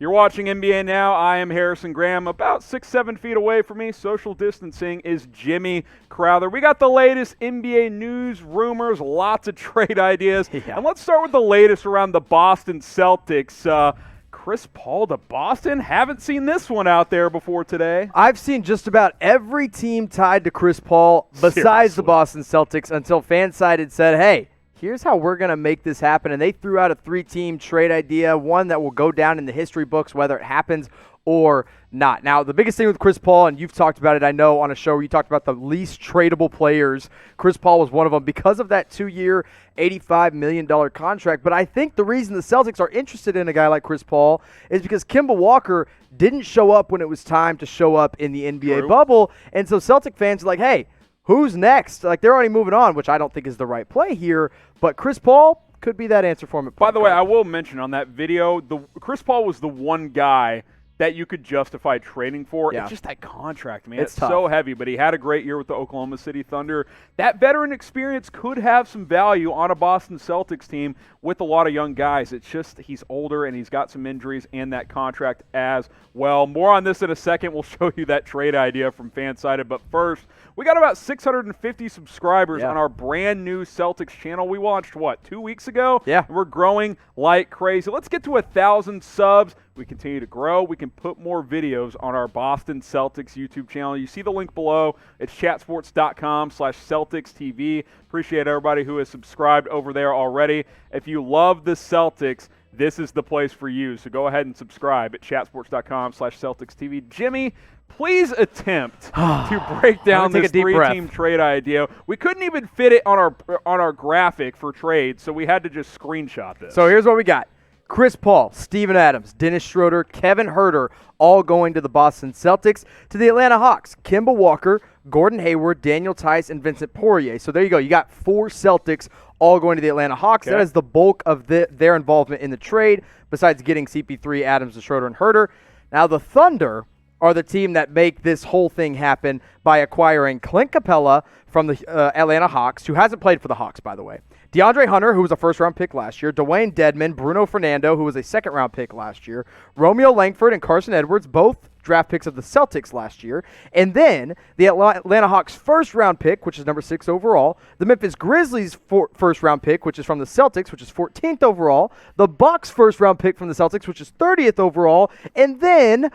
You're watching NBA Now. I am Harrison Graham. About 6-7 feet away from me, social distancing, is Jimmy Crowther. We got the latest NBA news, rumors, lots of trade ideas. Yeah. And let's start with the latest around the Boston Celtics. Chris Paul to Boston? Haven't seen this one out there before today. I've seen just about every team tied to Chris Paul besides the Boston Celtics until Fansided said, hey, here's how we're going to make this happen. And they threw out a 3-team trade idea, one that will go down in the history books, whether it happens or not. Now, the biggest thing with Chris Paul, and you've talked about it, I know, on a show where you talked about the least tradable players, Chris Paul was one of them because of that 2-year, $85 million contract. But I think the reason the Celtics are interested in a guy like Chris Paul is because Kemba Walker didn't show up when it was time to show up in the NBA bubble. And so Celtic fans are like, hey, who's next? Like, they're already moving on, which I don't think is the right play here. But Chris Paul could be that answer for him. By the way, I will mention on that video, Chris Paul was the one guy that you could justify trading for. Yeah. It's just that contract, man. It's so heavy, but he had a great year with the Oklahoma City Thunder. That veteran experience could have some value on a Boston Celtics team with a lot of young guys. It's just he's older and he's got some injuries and that contract as well. More on this in a second. We'll show you that trade idea from Fansided. But first, we got about 650 subscribers on our brand new Celtics channel. We launched, 2 weeks ago? Yeah. And we're growing like crazy. Let's get to 1,000 subs. We continue to grow. We can put more videos on our Boston Celtics YouTube channel. You see the link below. It's chatsports.com/CelticsTV. Appreciate everybody who has subscribed over there already. If you love the Celtics, this is the place for you. So go ahead and subscribe at chatsports.com/CelticsTV. Jimmy, please attempt to break down this 3-team trade idea. We couldn't even fit it on our graphic for trade, so we had to just screenshot this. So here's what we got. Chris Paul, Steven Adams, Dennis Schroder, Kevin Huerter, all going to the Boston Celtics. To the Atlanta Hawks, Kemba Walker, Gordon Hayward, Daniel Tice, and Vincent Poirier. So there you go. You got 4 Celtics all going to the Atlanta Hawks. Okay. That is the bulk of their involvement in the trade, besides getting CP3, Adams, Schroder, and Huerter. Now the Thunder are the team that make this whole thing happen by acquiring Clint Capella from the Atlanta Hawks, who hasn't played for the Hawks, by the way. DeAndre Hunter, who was a first-round pick last year. Dwayne Dedmon, Bruno Fernando, who was a second-round pick last year. Romeo Langford and Carson Edwards, both draft picks of the Celtics last year. And then the Atlanta Hawks' first-round pick, which is number 6 overall. The Memphis Grizzlies' first-round pick, which is from the Celtics, which is 14th overall. The Bucks' first-round pick from the Celtics, which is 30th overall. And then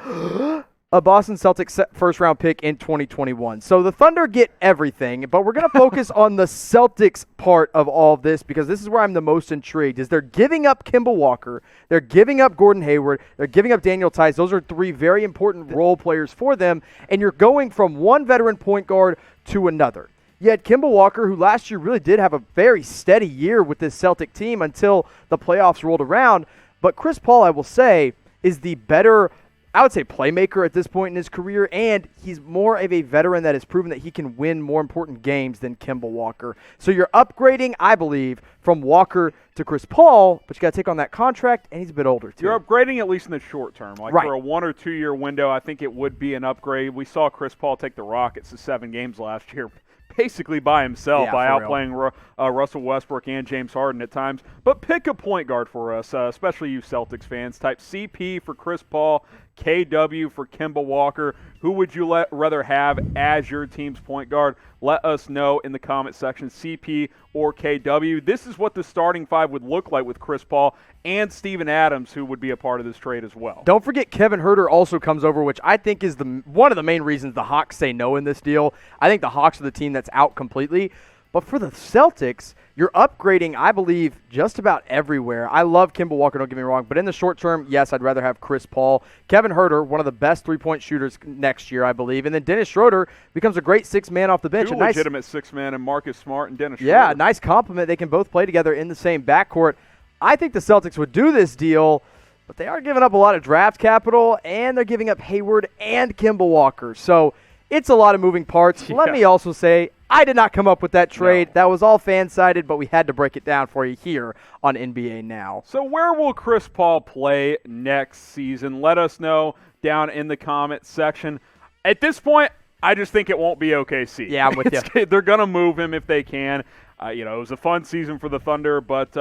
a Boston Celtics first-round pick in 2021. So the Thunder get everything, but we're going to focus on the Celtics part of all of this because this is where I'm the most intrigued, is they're giving up Kemba Walker, they're giving up Gordon Hayward, they're giving up Daniel Tice. Those are 3 very important role players for them, and you're going from one veteran point guard to another. You had Kemba Walker, who last year really did have a very steady year with this Celtic team until the playoffs rolled around, but Chris Paul, I will say, is the better, I would say, playmaker at this point in his career, and he's more of a veteran that has proven that he can win more important games than Kemba Walker. So you're upgrading, I believe, from Walker to Chris Paul, but you got to take on that contract, and he's a bit older, too. You're upgrading at least in the short term. For a 1 or 2 year window, I think it would be an upgrade. We saw Chris Paul take the Rockets to 7 games last year, basically by himself, by outplaying Russell Westbrook and James Harden at times. But pick a point guard for us, especially you Celtics fans. Type CP for Chris Paul, KW for Kemba Walker. Who would you rather have as your team's point guard? Let us know in the comment section, CP or KW. This is what the starting 5 would look like with Chris Paul and Steven Adams, who would be a part of this trade as well. Don't forget Kevin Huerter also comes over, which I think is one of the main reasons the Hawks say no in this deal. I think the Hawks are the team that's out completely. But for the Celtics, you're upgrading, I believe, just about everywhere. I love Kemba Walker, don't get me wrong. But in the short term, yes, I'd rather have Chris Paul. Kevin Huerter, one of the best three-point shooters next year, I believe. And then Dennis Schroder becomes a great 6-man off the bench. Two legitimate 6-man, and Marcus Smart and Dennis Schroder. Yeah, nice compliment. They can both play together in the same backcourt. I think the Celtics would do this deal, but they are giving up a lot of draft capital, and they're giving up Hayward and Kemba Walker. So it's a lot of moving parts. Yeah. Let me also say, I did not come up with that trade. No. That was all fan-sided, but we had to break it down for you here on NBA Now. So where will Chris Paul play next season? Let us know down in the comment section. At this point, I just think it won't be OKC. Yeah, I'm with you. They're going to move him if they can. It was a fun season for the Thunder, but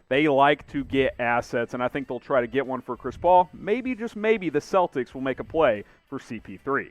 they like to get assets, and I think they'll try to get one for Chris Paul. Maybe, just maybe, the Celtics will make a play for CP3.